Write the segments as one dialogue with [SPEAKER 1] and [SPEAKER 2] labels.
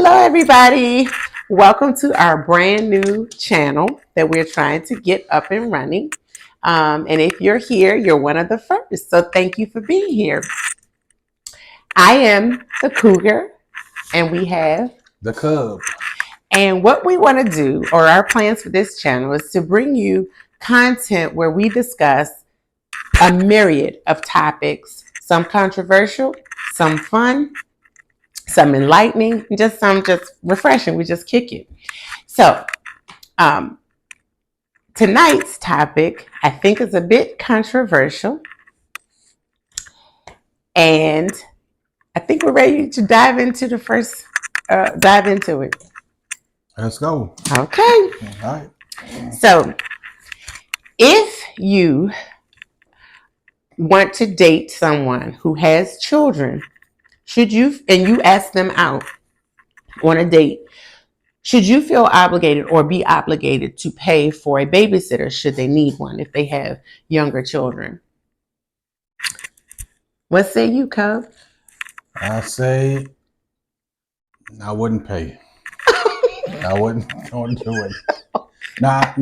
[SPEAKER 1] Hello, everybody. Welcome to our brand new channel that we're trying to get up and running. And if you're here, you're one of the first. So thank you for being here. I am the Cougar, and we have
[SPEAKER 2] the Cub.
[SPEAKER 1] And what we want to do, or our plans for this channel, is to bring you content where we discuss a myriad of topics, some controversial, some fun, some enlightening, some just refreshing. We just kick it. So tonight's topic, I think, is a bit controversial, and I think we're ready to dive into the first. Dive into it.
[SPEAKER 2] Let's go.
[SPEAKER 1] Okay.
[SPEAKER 2] All right.
[SPEAKER 1] So, if you want to date someone who has children, and you ask them out on a date, should you feel obligated or be obligated to pay for a babysitter should they need one if they have younger children? What say you, Cub?
[SPEAKER 2] I say I wouldn't pay. I wouldn't do it. Nah,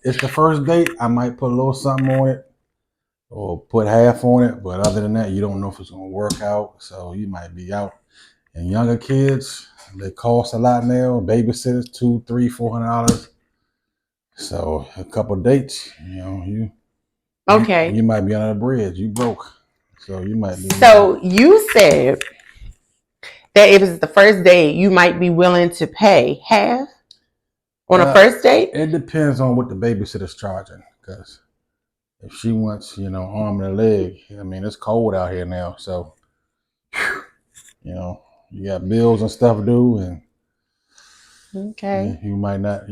[SPEAKER 2] it's the first date. I might put a little something on it or put half on it. But other than that, you don't know if it's going to work out. So you might be out. And younger kids, they cost a lot now. Babysitters, $200, $300, $400. So a couple of dates, you might be under the bridge. You broke. So you might be.
[SPEAKER 1] So you said that if it's the first date, you might be willing to pay half on a first date?
[SPEAKER 2] It depends on what the babysitter's charging. Because if she wants, arm and a leg, it's cold out here now. So, you got bills and stuff due, and
[SPEAKER 1] okay,
[SPEAKER 2] you might not,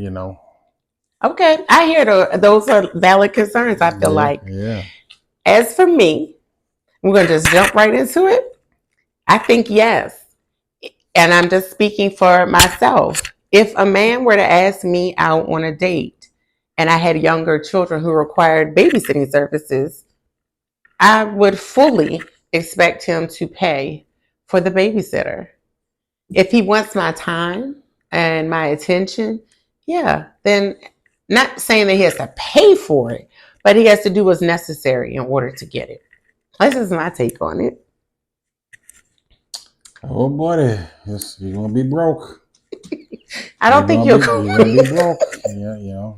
[SPEAKER 1] Okay, I hear those are valid concerns. I feel like.
[SPEAKER 2] Yeah.
[SPEAKER 1] As for me, we're gonna just jump right into it. I think yes, and I'm just speaking for myself. If a man were to ask me out on a date, and I had younger children who required babysitting services, I would fully expect him to pay for the babysitter. If he wants my time and my attention, yeah, then not saying that he has to pay for it, but he has to do what's necessary in order to get it. This is my take on it.
[SPEAKER 2] Oh, buddy, you're going to be broke.
[SPEAKER 1] I don't think you're
[SPEAKER 2] going to be broke. Yeah,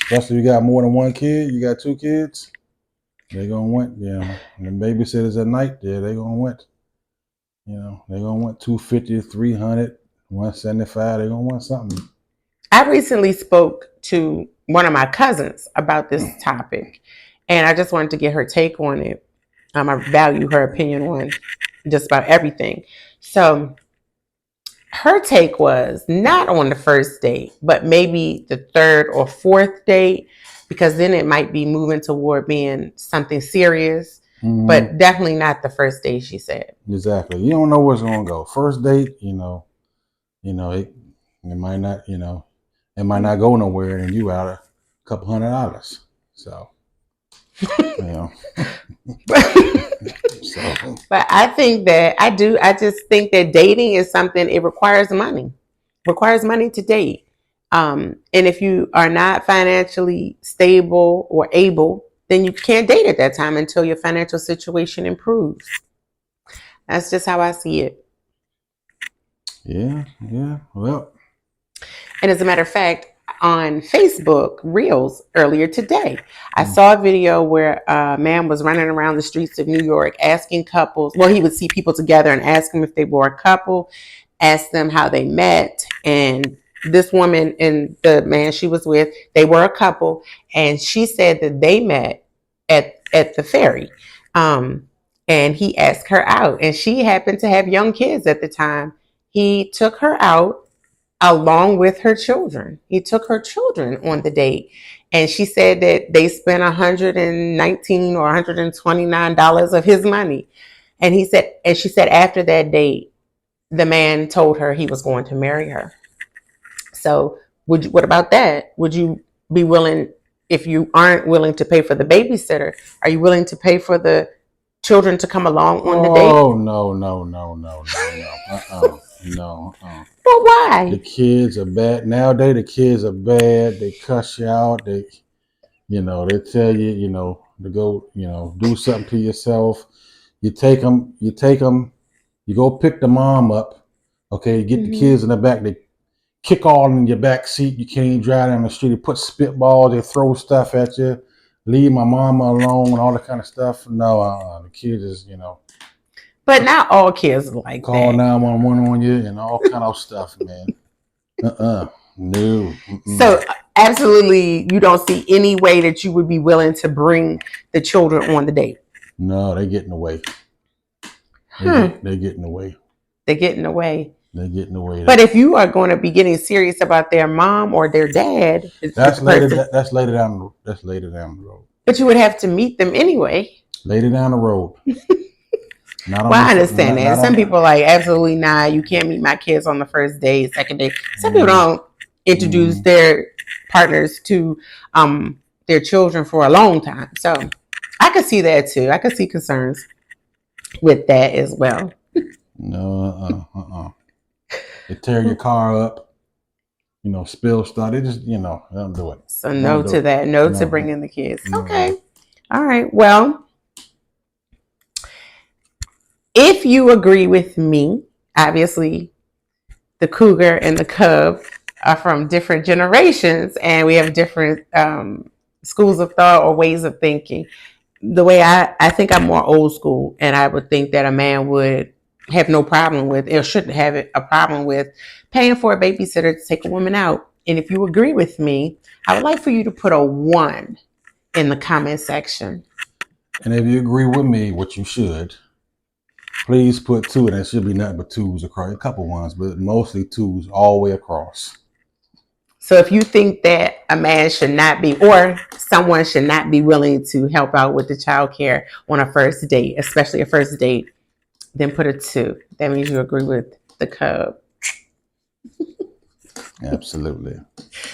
[SPEAKER 2] Especially if you got more than one kid, you got two kids, they're going to want, and the babysitters at night, they're going to want, they're going to want $250, $300, $175, they're going to want something.
[SPEAKER 1] I recently spoke to one of my cousins about this topic, and I just wanted to get her take on it. I value her opinion on just about everything. So her take was not on the first date, but maybe the third or fourth date, because then it might be moving toward being something serious, but definitely not the first date, she said.
[SPEAKER 2] Exactly. You don't know where it's going to go. First date, it might not, it might not go nowhere, and you out a couple $100. So,
[SPEAKER 1] But I think that I just think that dating is something, it requires money to date. And if you are not financially stable or able, then you can't date at that time until your financial situation improves. That's just how I see it.
[SPEAKER 2] Yeah. Well.
[SPEAKER 1] And as a matter of fact, on Facebook Reels earlier today, I saw a video where a man was running around the streets of New York asking couples. Well, he would see people together and ask them if they were a couple, ask them how they met. And this woman and the man she was with, they were a couple. And she said that they met at the ferry. And he asked her out. And she happened to have young kids at the time. He took her out along with her children. He took her children on the date. And she said that they spent $119 or $129 of his money. And she said after that date, the man told her he was going to marry her. So what about that? Would you be willing, if you aren't willing to pay for the babysitter, are you willing to pay for the children to come along on the date?
[SPEAKER 2] Oh no. No.
[SPEAKER 1] Well, why?
[SPEAKER 2] The kids are bad nowadays. The kids are bad. They cuss you out. They tell you, to go, do something to yourself. You take them. You go pick the mom up. Okay, you get the kids in the back. They kick all in your back seat. You can't even drive down the street. They put spitballs. They throw stuff at you. Leave my mama alone and all that kind of stuff. No, the kids is,
[SPEAKER 1] But not all kids are like
[SPEAKER 2] call
[SPEAKER 1] that.
[SPEAKER 2] 911 on you and all kind of stuff, man. No. Mm-mm.
[SPEAKER 1] So absolutely, you don't see any way that you would be willing to bring the children on the date.
[SPEAKER 2] No, they get in the way. They get in the way.
[SPEAKER 1] They get in the way.
[SPEAKER 2] They get in the way.
[SPEAKER 1] But if you are going to be getting serious about their mom or their dad,
[SPEAKER 2] that's later down the road.
[SPEAKER 1] But you would have to meet them anyway.
[SPEAKER 2] Later down the road.
[SPEAKER 1] Well, I understand that. Some people are like, absolutely not. You can't meet my kids on the first day, second day. Some people don't introduce their partners to their children for a long time. So I could see that too. I could see concerns with that as well.
[SPEAKER 2] No, They tear your car up, spill stuff. They just, they don't do it.
[SPEAKER 1] So no to that. No to bringing the kids. Okay. All right. Well, if you agree with me, obviously the cougar and the cub are from different generations and we have different schools of thought or ways of thinking. The way I think I'm more old school, and I would think that a man would have no problem with, or shouldn't have a problem with, paying for a babysitter to take a woman out. And if you agree with me, I would like for you to put a 1 in the comment section.
[SPEAKER 2] And if you agree with me, which you should, please put 2, and it should be nothing but 2s across, a couple 1s, but mostly 2s all the way across.
[SPEAKER 1] So if you think that a man should not be, or someone should not be willing to help out with the child care on a first date, especially a first date, then put a 2. That means you agree with the cub.
[SPEAKER 2] Absolutely.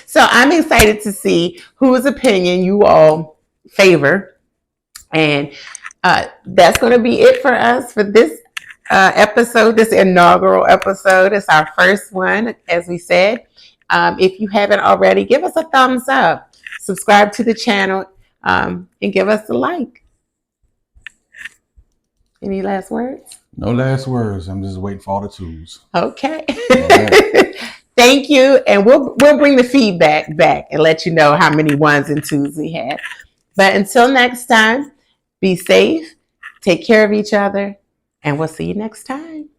[SPEAKER 1] So I'm excited to see whose opinion you all favor. And that's going to be it for us for this episode, this inaugural episode. It's our first one, as we said. If you haven't already, give us a thumbs up, subscribe to the channel, and give us a like. Any last words?
[SPEAKER 2] No last words. I'm just waiting for all the 2s.
[SPEAKER 1] Okay. Right. Thank you. And we'll bring the feedback back and let you know how many 1s and 2s we had. But until next time, be safe, take care of each other, and we'll see you next time.